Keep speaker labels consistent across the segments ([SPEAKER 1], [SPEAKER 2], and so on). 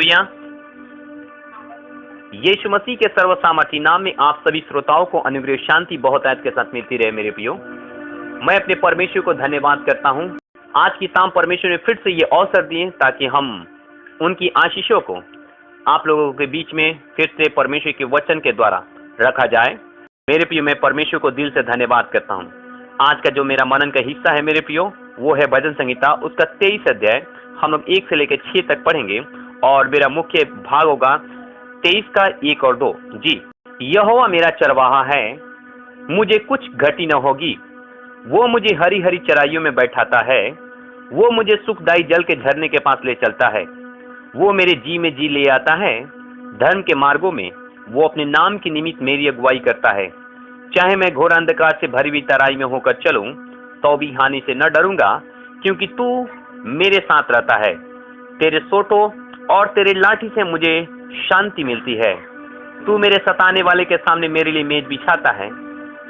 [SPEAKER 1] Hallelujah. यीशु मसीह के सर्वसामर्थी नाम में आप सभी श्रोताओं को अनुग्रह शांति बहुत के साथ मिलती रहे मेरे प्रियो। मैं अपने परमेश्वर को धन्यवाद करता हूं। आज की शाम परमेश्वर ने फिर से ये अवसर दिए ताकि हम उनकी आशीषों को आप लोगों के बीच में फिर से परमेश्वर के वचन के द्वारा रखा जाए। मेरे प्रियो, मैं परमेश्वर को दिल से धन्यवाद करता हूं। आज का जो मेरा मनन का हिस्सा है मेरे प्रियो, वो है भजन संहिता, उसका 23 अध्याय। हम लोग 1 से लेकर 6 तक पढ़ेंगे और मेरा मुख्य भाग होगा 23 का 1 और 2। जी, यहोवा मेरा चरवाहा है, मुझे कुछ घटी न होगी। वो मुझे हरी हरी चराइयों में बैठाता है, वो मुझे सुखदाई जल के झरने के पास ले चलता है। वो मेरे जी में जी ले आता है, धर्म के मार्गों में वो अपने नाम की निमित्त मेरी अगुवाई करता है। चाहे मैं घोर अंधकार से भरी हुई तराई में होकर चलूं तो भी हानि से न डरूंगा, क्योंकि तू मेरे साथ रहता है। तेरे सोटों और तेरे लाठी से मुझे शांति मिलती है। तू मेरे सताने वाले के सामने मेरे लिए मेज बिछाता है।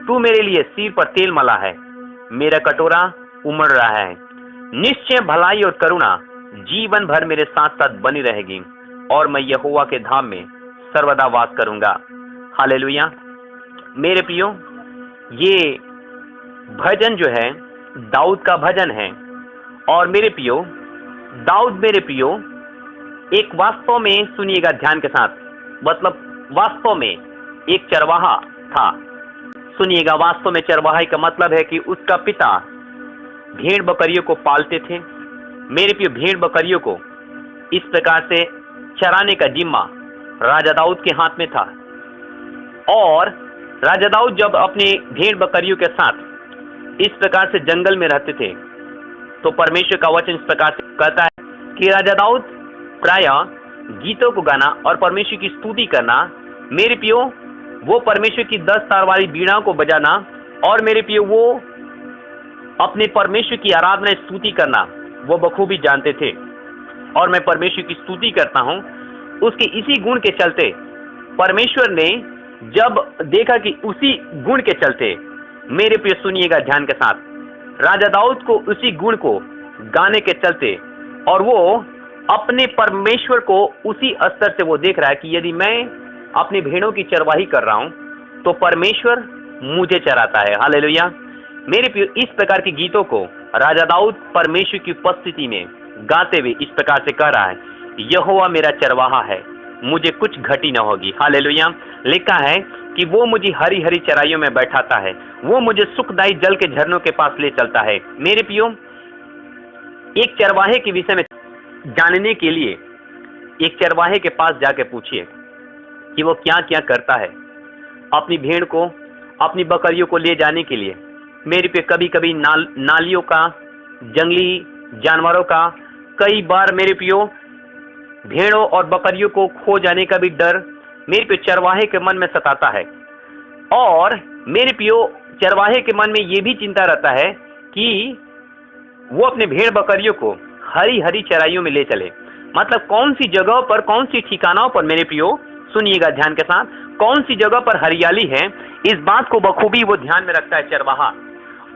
[SPEAKER 1] तू मेरे लिए सिर पर तेल मला है, मेरा कटोरा उमड़ रहा है। निश्चय भलाई और करुणा जीवन भर मेरे साथ साथ बनी रहेगी और मैं यहोवा के धाम में सर्वदा वास करूंगा। हालेलुया। मेरे प्रियो, ये भजन जो है दाऊद का भजन है। और मेरे प्रियो, दाऊद मेरे प्रियो एक वास्तव में सुनिएगा ध्यान के साथ, मतलब वास्तव में एक चरवाहा था। सुनिएगा, वास्तव में चरवाहा का मतलब है कि उसका पिता भेड़ बकरियों को पालते थे। मेरे प्रियो, भेड़ बकरियों को इस प्रकार से चराने का जिम्मा राजा दाऊद के हाथ में था। और राजा दाऊद जब अपने भेड़ बकरियों के साथ इस प्रकार से जंगल में रहते थे तो परमेश्वर का वचन इस प्रकार से कहता है कि राजा दाऊद प्रायः गीतों को गाना और परमेश्वर की स्तुति करना, मेरे प्रियो वो परमेश्वर की 10 तार वाली बीड़ाओं को बजाना, और मेरे प्रियो वो अपने परमेश्वर की आराधना स्तुति करना वो बखूबी जानते थे। और मैं परमेश्वर की स्तुति करता हूं, उसके इसी गुण के चलते परमेश्वर ने जब देखा कि उसी गुण के चलते, मेरे प्रिय सुनिएगा ध्यान के साथ, राजा दाऊद को उसी गुण को गाने के चलते और वो अपने परमेश्वर को उसी स्तर से वो देख रहा है कि यदि मैं अपने भेड़ों की चरवाही कर रहा हूं तो परमेश्वर मुझे चराता है। हालेलुया। मेरे प्रिय, इस प्रकार के गीतों को राजा दाऊद परमेश्वर की उपस्थिति में गाते हुए इस प्रकार से कह रहा है, यहोवा मेरा चरवाहा है, मुझे कुछ घटी न होगी। हालेलुया। लिखा है कि वो मुझे हरी हरी चराइयों में बैठाता है, वो मुझे सुखदाई जल के झरनों के पास ले चलता है। मेरे प्रियो, एक चरवाहे के विषय में जानने के लिए एक चरवाहे के पास जाके पूछिए कि वो क्या क्या करता है अपनी भेड़ को, अपनी बकरियों को ले जाने के लिए। मेरे पे कभी कभी नालियों का, जंगली जानवरों का, कई बार मेरे प्रियो भेड़ों और बकरियों को खो जाने का भी डर मेरे पे चरवाहे के मन में सताता है। और मेरे प्रियो, चरवाहे के मन में ये भी चिंता रहता है कि वो अपने भेड़ बकरियों को हरी हरी चराइयों में ले चले। मतलब कौन सी जगहों पर, कौन सी ठिकानों पर, मेरे प्रियो सुनिएगा ध्यान के साथ, कौन सी जगह पर हरियाली है, इस बात को बखूबी वो ध्यान में रखता है चरवाहा।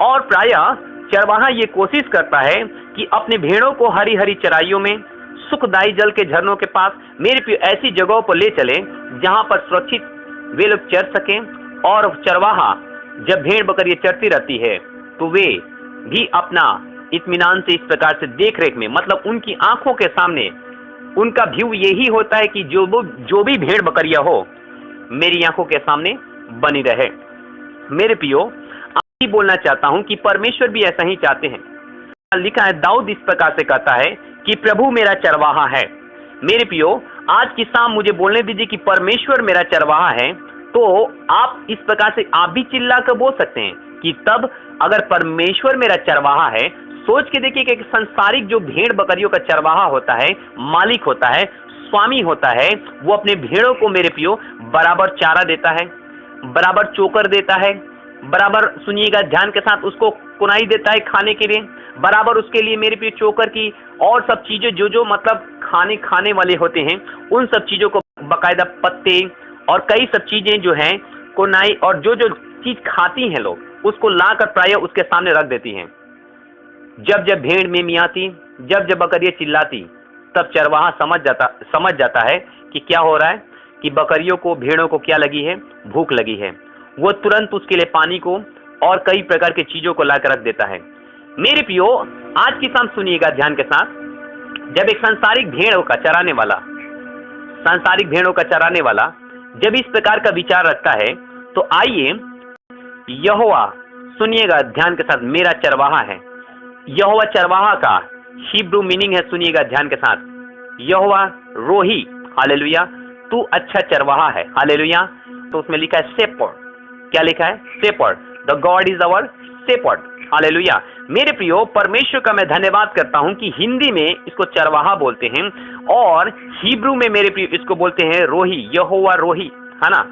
[SPEAKER 1] और प्रायः चरवाहा ये कोशिश करता है कि अपने भेड़ों को हरी हरी चराइयों में, सुखदाई जल के झरनों के पास, मेरे प्रिय ऐसी जगहों पर ले चले जहां पर सुरक्षित वे लोग चर सकें। और चरवाहा जब भेड़ बकरियां चरती रहती है तो वे भी अपना इत्मीनान से इस प्रकार से देख रेख में, मतलब उनकी आंखों के सामने उनका व्यू यही होता है कि जो भी भेड़ बकरियां हो मेरी आंखों के सामने बनी रहे। मेरे प्रियो, आज ही बोलना चाहता हूं कि परमेश्वर भी ऐसा ही चाहते हैं। लिखा है, दाऊद इस प्रकार से कहता है कि प्रभु मेरा चरवाहा है। मेरे प्रियो, आज की शाम मुझे बोलने दीजिए कि परमेश्वर मेरा चरवाहा है, तो आप इस प्रकार से आप भी चिल्ला कर बोल सकते हैं कि तब अगर परमेश्वर मेरा चरवाहा है, सोच के देखिए कि संसारिक जो भेड़ बकरियों का चरवाहा होता है, मालिक होता है, स्वामी होता है, वो अपने भेड़ों को मेरे प्रियो बराबर चारा देता है, बराबर चोकर देता है, बराबर सुनिएगा ध्यान के साथ उसको कुनाई देता है खाने के लिए, बराबर उसके लिए मेरे प्रिय चोकर की और सब चीजें जो मतलब खाने वाले होते हैं, उन सब चीजों को बाकायदा पत्ते और कई सब चीजें जो हैं कुनाई और जो चीज खाती हैं लोग उसको लाकर प्रायः उसके सामने रख देती हैं। जब जब भेड़ में मियाती, जब जब बकरियां चिल्लाती, तब चरवाहा समझ जाता है कि क्या हो रहा है, कि बकरियों को, भेड़ों को क्या लगी है, भूख लगी है। वो तुरंत उसके लिए पानी को और कई प्रकार की चीजों को लाकर रख देता है। मेरे प्रियो, आज की शाम सुनिएगा ध्यान के साथ। जब एक सांसारिक भेड़ों का चराने वाला जब इस प्रकार का विचार रखता है, तो आइए यहोवा, सुनिएगा ध्यान के साथ, मेरा चरवाहा है। यहोवा चरवाहा का हिब्रू मीनिंग है, सुनिएगा ध्यान के साथ, यहोवा रोही। हालेलुया, तू अच्छा चरवाहा है। हालेलुया। तो उसमें लिखा है शेपर्ड। क्या लिखा है? Shepherd. The god is our shepherd. Hallelujah. मेरे प्रियो, परमेश्वर का मैं धन्यवाद करता हूं कि हिंदी में इसको चरवाहा बोलते हैं और हिब्रू में मेरे प्रियो इसको बोलते हैं रोही, यहोवा रोही, है ना।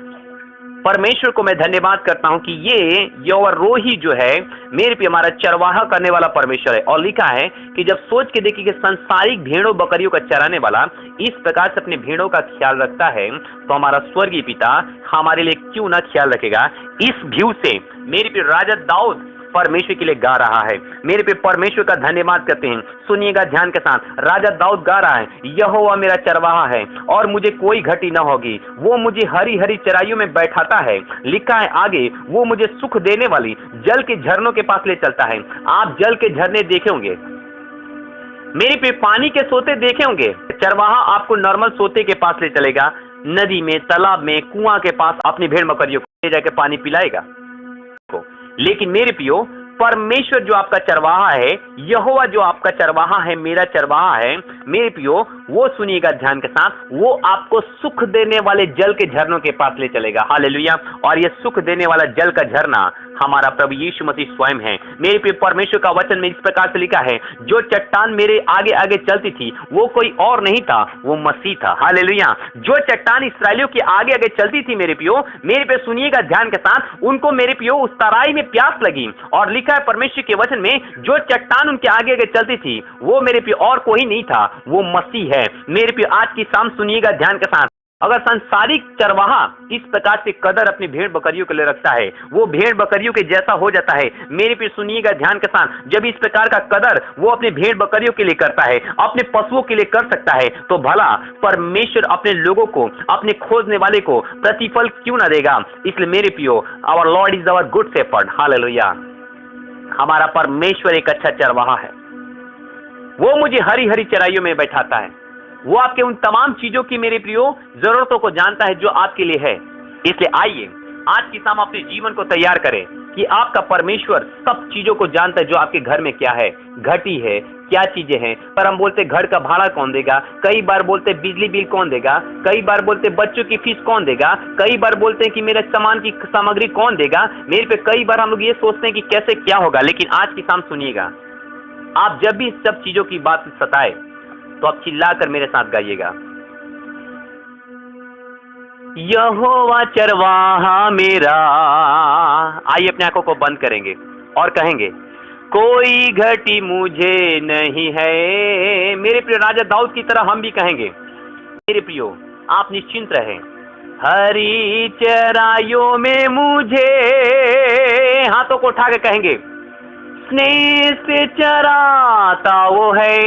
[SPEAKER 1] परमेश्वर को मैं धन्यवाद करता हूं कि ये यहोवा रोही जो है मेरे पे हमारा चरवाहा करने वाला परमेश्वर है। और लिखा है कि जब सोच के देखिए कि संसारिक भेड़ों बकरियों का चराने वाला इस प्रकार से अपने भेड़ों का ख्याल रखता है, तो हमारा स्वर्गीय पिता हमारे लिए क्यों ना ख्याल रखेगा। इस व्यू से मेरे पे राजा दाऊद परमेश्वर के लिए गा रहा है। मेरे पे परमेश्वर का धन्यवाद करते हैं। सुनिएगा ध्यान के साथ, राजा दाऊद गा रहा है, यहोवा मेरा चरवाहा है और मुझे कोई घटी न होगी। वो मुझे हरी हरी चराइयों में बैठाता है। लिखा है आगे, वो मुझे सुख देने वाली जल के झरनों के पास ले चलता है। आप जल के झरने देखे होंगे, मेरे पे पानी के सोते देखे होंगे। चरवाहा आपको नॉर्मल सोते के पास ले चलेगा, नदी में, तालाब में, कुआं के पास अपनी भेड़ बकरियों को ले जाकर पानी पिलाएगा। लेकिन मेरे प्रियो, परमेश्वर जो आपका चरवाहा है, यहोवा जो आपका चरवाहा है, मेरा चरवाहा है, मेरे प्रियो, वो सुनिएगा ध्यान के साथ, वो आपको सुख देने वाले जल के झरनों के पास ले चलेगा। हालेलुया। और ये सुख देने वाला जल का झरना हमारा प्रभु यीशु मसीह स्वयं है। मेरे प्रिय, परमेश्वर का वचन में इस प्रकार से लिखा है, जो चट्टान मेरे आगे आगे चलती थी वो कोई और नहीं था, वो मसीह था। हालेलुया। जो चट्टान इस्राएलियों के आगे आगे चलती थी मेरे प्रियो, मेरे पे सुनिएगा ध्यान के साथ, उनको मेरे प्रियो उस तराई में प्यास लगी। और लिखा है परमेश्वर के वचन में, जो चट्टान उनके आगे आगे चलती थी वो मेरे प्रियो और कोई नहीं था, वो मसीह है। मेरे प्रियो, आज की शाम सुनिएगा ध्यान के साथ, अगर संसारिक चरवाहा इस प्रकार से कदर अपनी भेड़ बकरियों के लिए रखता है, वो भेड़ बकरियों के जैसा हो जाता है। मेरे पे सुनिएगा ध्यान के साथ, जब इस प्रकार का कदर वो अपने भेड़ बकरियों के लिए करता है, अपने पशुओं के लिए कर सकता है, तो भला परमेश्वर अपने लोगों को, अपने खोजने वाले को प्रतिफल क्यों ना देगा। इसलिए मेरे प्रियो, our lord is our good shepherd. Hallelujah. हमारा परमेश्वर एक अच्छा चरवाहा है। वो मुझे हरी हरी चराइयों में बैठाता है। वो आपके उन तमाम चीजों की मेरे प्रियो जरूरतों को जानता है जो आपके लिए है। इसलिए आइए आज की शाम अपने जीवन को तैयार करें कि आपका परमेश्वर सब चीजों को जानता है जो आपके घर में क्या है, घटी है, क्या चीजें हैं। पर हम बोलते घर का भाड़ा कौन देगा, कई बार बोलते बिजली बिल कौन देगा, कई बार बोलते बच्चों की फीस कौन देगा, कई बार बोलते हैं कि मेरे सामान की सामग्री कौन देगा। मेरे पे कई बार हम लोग ये सोचते हैं कि कैसे क्या होगा। लेकिन आज की शाम सुनिएगा, आप जब भी सब चीजों की बात सताए तो आप चिल्लाकर मेरे साथ गाइएगा, यहोवा चरवाहा मेरा। आइए अपने आंखों को बंद करेंगे और कहेंगे, कोई घटी मुझे नहीं है। मेरे प्रिय, राजा दाऊद की तरह हम भी कहेंगे। मेरे प्रियो, आप निश्चिंत रहें, हरी चराइयों में मुझे, हाथों को उठा के कहेंगे, स्नेह से चराता वो है,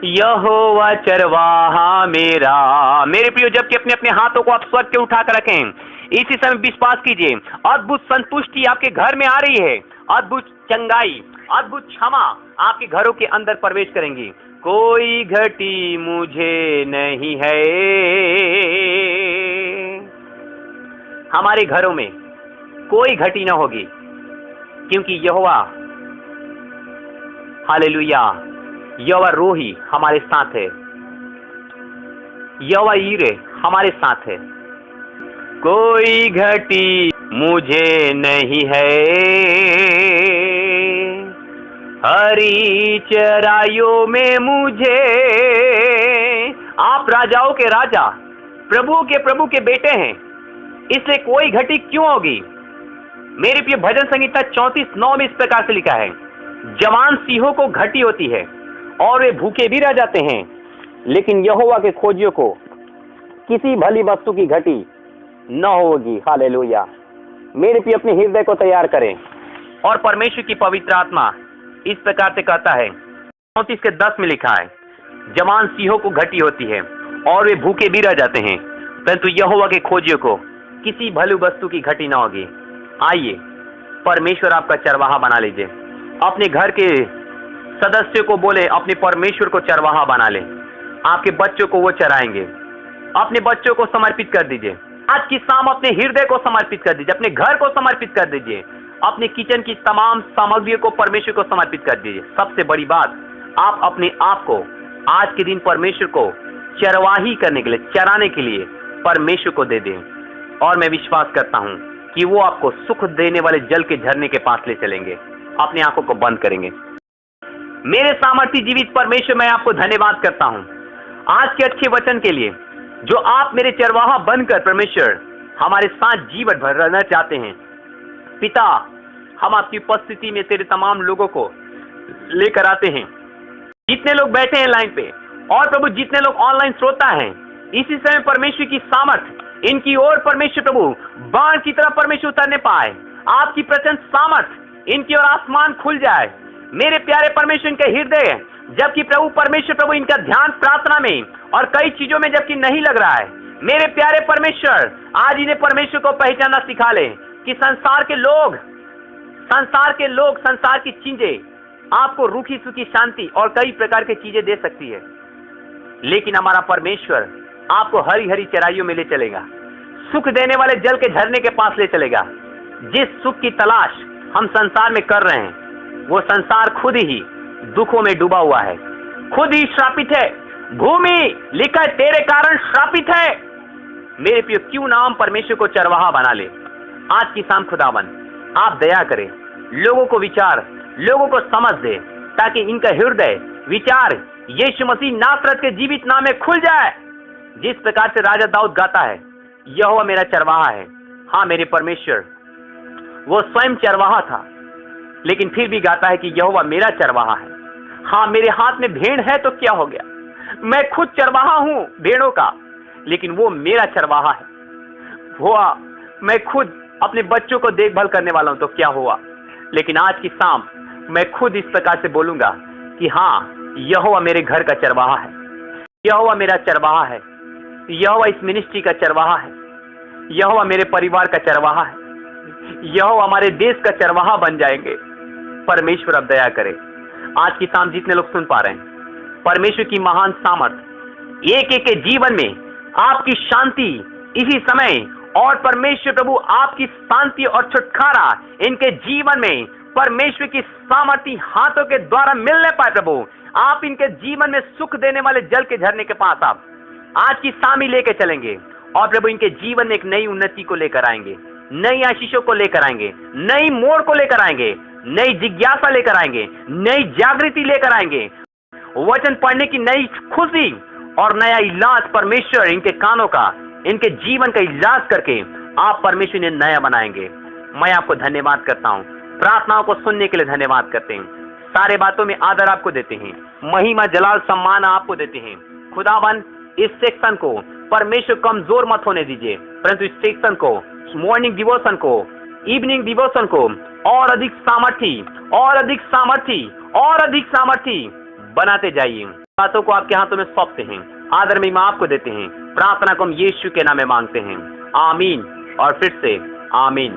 [SPEAKER 1] यहोवा चरवाहा मेरा। मेरे प्रियो, जबकि अपने अपने हाथों को आप स्वर्ग के उठाकर रखें, इसी समय विश्वास कीजिए, अद्भुत संतुष्टि आपके घर में आ रही है, अद्भुत चंगाई, अद्भुत क्षमा आपके घरों के अंदर प्रवेश करेंगी। कोई घटी मुझे नहीं है। हमारे घरों में कोई घटी ना होगी, क्योंकि यहोवा, हालेलुया, यहोवा रोही हमारे साथ है, यहोवा यीरे हमारे साथ है। कोई घटी मुझे नहीं है, हरी चराइयों में मुझे। आप राजाओं के राजा, प्रभु के प्रभु के बेटे हैं, इसलिए कोई घटी क्यों होगी। मेरे प्रिय, भजन संहिता 34:9 में इस प्रकार से लिखा है, जवान सिंहों को घटी होती है और वे भूखे भी रह जाते हैं, लेकिन यहोवा के खोजियों को किसी भली वस्तु की घटी न होगी। हालेलुया। मेरे प्रिय, अपने हृदय को तैयार करें और परमेश्वर की पवित्र आत्मा इस प्रकार से कहता है, 34:10 में लिखा है, जवान सिंहों को घटी होती है और वे भूखे भी रह जाते हैं, परंतु यहोवा के खोजियों को किसी भली वस्तु की घटी न होगी। आइए परमेश्वर आपका चरवाहा बना लीजिए। अपने घर के सदस्यों को बोले अपने परमेश्वर को चरवाहा बना ले। आपके बच्चों को वो चराएंगे। अपने बच्चों को समर्पित कर दीजिए। आज की शाम अपने हृदय को समर्पित कर दीजिए, अपने घर को समर्पित कर दीजिए, अपने किचन की तमाम सामग्रियों को परमेश्वर को समर्पित कर दीजिए। सबसे बड़ी बात, आप अपने आप को आज के दिन परमेश्वर को चरवाही करने के लिए, चराने के लिए परमेश्वर को दे दें। और मैं विश्वास करता हूं कि वो आपको सुख देने वाले जल के झरने के पास ले चलेंगे। अपने आंखों को बंद करेंगे। मेरे सामर्थी जीवित परमेश्वर, मैं आपको धन्यवाद करता हूं आज के अच्छे वचन के लिए, जो आप मेरे चरवाहा बनकर परमेश्वर हमारे साथ जीवन भर रहना चाहते हैं। पिता, हम आपकी उपस्थिति में तेरे तमाम लोगों को लेकर आते हैं, जितने लोग बैठे हैं लाइन पे, और प्रभु जितने लोग ऑनलाइन श्रोता हैं, इसी समय परमेश्वर की सामर्थ इनकी ओर परमेश्वर प्रभु बाण की तरह परमेश्वर उतरने पाए। आपकी प्रचंड सामर्थ इनकी ओर आसमान खुल जाए। मेरे प्यारे परमेश्वर, इनके हृदय, जबकि प्रभु परमेश्वर प्रभु इनका ध्यान प्रार्थना में और कई चीजों में जबकि नहीं लग रहा है, मेरे प्यारे परमेश्वर आज इन्हें परमेश्वर को पहचानना सिखा ले कि संसार के लोग, संसार की चीजें आपको रूखी सूखी शांति और कई प्रकार की चीजें दे सकती है, लेकिन हमारा परमेश्वर आपको हरी हरी चराइयों में ले चलेगा, सुख देने वाले जल के झरने के पास ले चलेगा। जिस सुख की तलाश हम संसार में कर रहे हैं, वो संसार खुद ही दुखों में डूबा हुआ है, खुद ही श्रापित है। भूमि लिखा है तेरे कारण श्रापित है। मेरे प्रिय, क्यों ना हम परमेश्वर को चरवाहा बना ले। आज की शाम खुदावन आप दया करें, लोगों को विचार, लोगों को समझ दे, ताकि इनका हृदय विचार यीशु मसीह नासरत के जीवित नाम में खुल जाए। जिस प्रकार से राजा दाऊद गाता है, यहोवा मेरा चरवाहा है। हाँ मेरे परमेश्वर, वो स्वयं चरवाहा था, लेकिन फिर भी गाता है कि यहोवा मेरा चरवाहा है। हाँ, मेरे हाथ में भेड़ है तो क्या हो गया, मैं खुद चरवाहा हूं भेड़ों का, लेकिन वो मेरा चरवाहा है। हुआ मैं खुद अपने बच्चों को देखभाल करने वाला हूं तो क्या हुआ, लेकिन आज की शाम मैं खुद इस प्रकार से बोलूंगा कि हाँ, यहोवा मेरे घर का चरवाहा है, यहोवा मेरा चरवाहा है, यहोवा इस मिनिस्ट्री का चरवाहा है, यहोवा मेरे परिवार का चरवाहा है, यहोवा हमारे देश का चरवाहा बन जाएंगे। परमेश्वर अब दया करे। आज की शाम जितने लोग सुन पा रहे हैं, परमेश्वर की महान सामर्थ एक एक के जीवन में आपकी शांति इसी समय, और परमेश्वर प्रभु आपकी शांति और छुटकारा इनके जीवन में परमेश्वर की सामर्थी हाथों के द्वारा मिलने पाए। प्रभु आप इनके जीवन में सुख देने वाले जल के झरने के पास आप आज की शाम ही लेके चलेंगे, और प्रभु इनके जीवन में एक नई उन्नति को लेकर आएंगे, नई आशीषों को लेकर आएंगे, नई मोड़ को लेकर आएंगे, नई जिज्ञासा लेकर आएंगे, नई जागृति लेकर आएंगे, वचन पढ़ने की नई खुशी और नया इलाज। परमेश्वर इनके कानों का, इनके जीवन का इलाज करके आप परमेश्वर ने नया बनाएंगे। मैं आपको धन्यवाद करता हूँ, प्रार्थनाओं को सुनने के लिए धन्यवाद करते हैं, सारे बातों में आदर आपको देते हैं, महिमा जलाल सम्मान आपको देते हैं। खुदावन इस सेक्शन को परमेश्वर कमजोर मत होने दीजिए, परंतु इस सेक्शन को, मॉर्निंग डिवोशन को, इवनिंग डिवोशन को और अधिक सामर्थी और अधिक सामर्थी और अधिक सामर्थी बनाते जाइए। बातों को आपके हाथों में सौंपते हैं, आदर महिमा आपको देते हैं। प्रार्थना को हम यीशु के नाम में मांगते हैं, आमीन और फिर से आमीन।